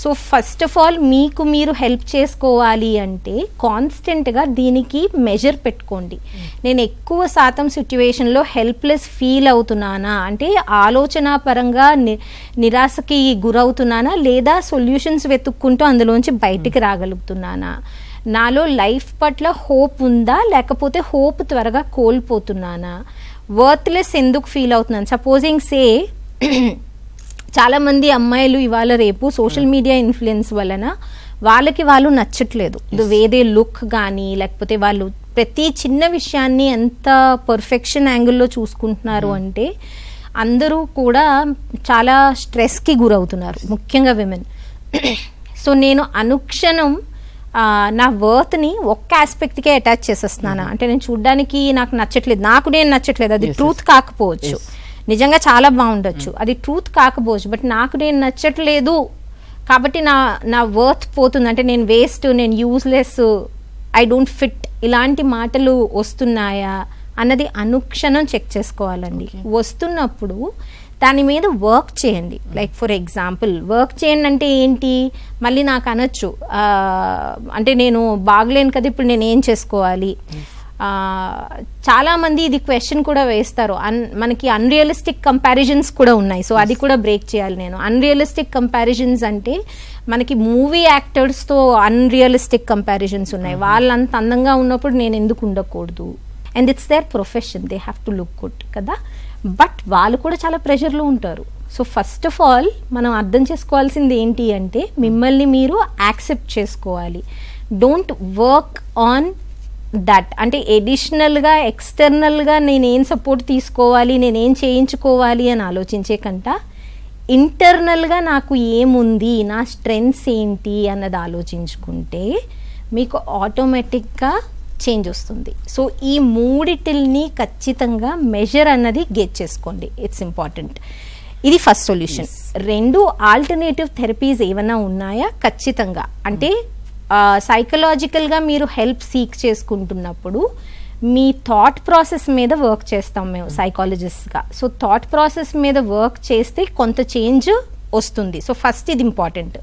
So first of all మీకు మీరు help చేసుకోవాలి అంటే కాన్స్టెంట్గా దీనికి మెజర్ పెట్టుకోండి. నేను ఎక్కువ శాతం సిచ్యువేషన్లో హెల్ప్లెస్ ఫీల్ అవుతున్నానా, అంటే ఆలోచన పరంగా నిరాశకి గురవుతున్నానా, లేదా సొల్యూషన్స్ వెతుక్కుంటూ అందులోంచి బయటికి రాగలుగుతున్నానా, నాలో లైఫ్ పట్ల హోప్ ఉందా లేకపోతే హోప్ త్వరగా కోల్పోతున్నానా, వర్త్లెస్ ఎందుకు ఫీల్ అవుతున్నాను. సపోజింగ్ సే చాలామంది అమ్మాయిలు ఇవాళ రేపు సోషల్ మీడియా ఇన్ఫ్లుయెన్స్ వలన వాళ్ళకి వాళ్ళు నచ్చట్లేదు. ద వే దే లుక్ కానీ, లేకపోతే వాళ్ళు ప్రతి చిన్న విషయాన్ని ఎంత పర్ఫెక్షన్ యాంగిల్లో చూసుకుంటున్నారు అంటే అందరూ కూడా చాలా స్ట్రెస్కి గురవుతున్నారు, ముఖ్యంగా విమెన్. సో నేను అనుక్షణం నా వర్త్ని ఒక్క ఆస్పెక్ట్కే అటాచ్ చేసేస్తున్నాను. అంటే నేను చూడ్డానికి నాకు నచ్చట్లేదు, నాకు నేను నచ్చట్లేదు, అది ట్రూత్ కాకపోవచ్చు, నిజంగా చాలా బాగుండొచ్చు, అది ట్రూత్ కాకపోవచ్చు, బట్ నాకు నేను నచ్చట్లేదు కాబట్టి నా వర్త్ పోతుంది, అంటే నేను వేస్ట్, నేను యూజ్లెస్, ఐ డోంట్ ఫిట్, ఇలాంటి మాటలు వస్తున్నాయా అన్నది అనుక్షణం చెక్ చేసుకోవాలండి. వస్తున్నప్పుడు దాని మీద వర్క్ చేయండి. లైక్ ఫర్ ఎగ్జాంపుల్ వర్క్ చేయండి అంటే ఏంటి, మళ్ళీ నాకు అనొచ్చు అంటే నేను బాగలేను కదా ఇప్పుడు నేను ఏం చేసుకోవాలి. చాలామంది ఇది క్వశ్చన్ కూడా వేస్తారు, మనకి అన్రియలిస్టిక్ కంపారిజన్స్ కూడా ఉన్నాయి. సో అది కూడా బ్రేక్ చేయాలి నేను. అన్రియలిస్టిక్ కంపారిజన్స్ అంటే మనకి మూవీ యాక్టర్స్తో అన్రియలిస్టిక్ కంపారిజన్స్ ఉన్నాయి. వాళ్ళంత అందంగా ఉన్నప్పుడు నేను ఎందుకు ఉండకూడదు, and it's there profession, they have to look good కదా, బట్ వాళ్ళు కూడా చాలా ప్రెషర్లో ఉంటారు. సో ఫస్ట్ ఆఫ్ ఆల్ మనం అర్థం చేసుకోవాల్సింది ఏంటి అంటే మిమ్మల్ని మీరు యాక్సెప్ట్ చేసుకోవాలి. డోంట్ వర్క్ ఆన్ దట్, అంటే ఎడిషనల్గా ఎక్స్టర్నల్గా నేనేం సపోర్ట్ తీసుకోవాలి, నేనేం చేయించుకోవాలి అని ఆలోచించే కంట ఇంటర్నల్గా నాకు ఏముంది, నా స్ట్రెంగ్స్ ఏంటి అన్నది ఆలోచించుకుంటే మీకు ఆటోమేటిక్గా చేంజ్ వస్తుంది. సో ఈ మూడిటిల్ని ఖచ్చితంగా మెజర్ అన్నది గెట్ చేసుకోండి, ఇట్స్ ఇంపార్టెంట్. ఇది ఫస్ట్ సొల్యూషన్. రెండు, ఆల్టర్నేటివ్ థెరపీస్ ఏమైనా ఉన్నాయా, ఖచ్చితంగా. అంటే సైకలాజికల్గా మీరు హెల్ప్ సీక్ చేసుకుంటున్నప్పుడు మీ థాట్ ప్రాసెస్ మీద వర్క్ చేస్తాం మేము సైకాలజిస్ట్గా. సో థాట్ ప్రాసెస్ మీద వర్క్ చేస్తే కొంత చేంజ్ వస్తుంది. సో ఫస్ట్ ఇది ఇంపార్టెంట్.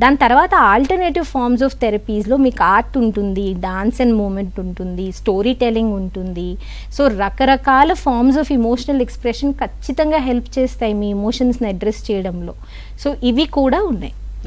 దాని తర్వాత ఆల్టర్నేటివ్ ఫార్మ్స్ ఆఫ్ థెరపీస్లో మీకు ఆర్ట్ ఉంటుంది, డాన్స్ అండ్ మూమెంట్ ఉంటుంది, స్టోరీ టెల్లింగ్ ఉంటుంది. సో రకరకాల ఫార్మ్స్ ఆఫ్ ఇమోషనల్ ఎక్స్ప్రెషన్ ఖచ్చితంగా హెల్ప్ చేస్తాయి మీ ఇమోషన్స్ని అడ్రస్ చేయడంలో. సో ఇవి కూడా ఉన్నాయి.